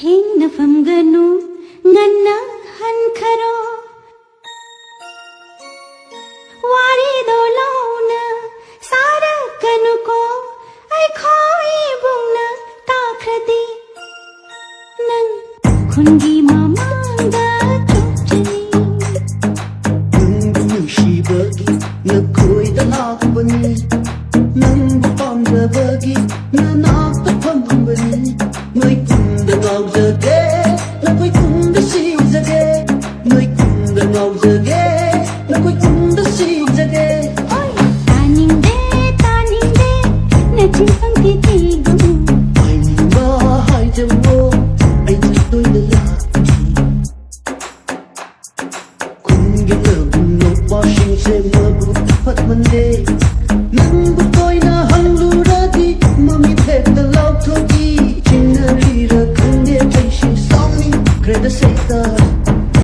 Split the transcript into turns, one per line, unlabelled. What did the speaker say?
Heng ganu nganna hankaro wari do launa sara kanu ko ai khoi bungna takradi nang khungi mamanga chupchani
nung shibagi na koi da lakbani nang pamjabagi na nakapambani noi kunda ngaujage na koi kunda shijage noi kunda ngaujage na koi kunda shijage
oi taning de na chingpang ti tigu
ai ba hai jawo ai doi da la kunge na no washing se mabu pat mande nang bu koi na hangluradi mami thek da lau thogi chinna ri ra khande chai shi song ni kreda se ta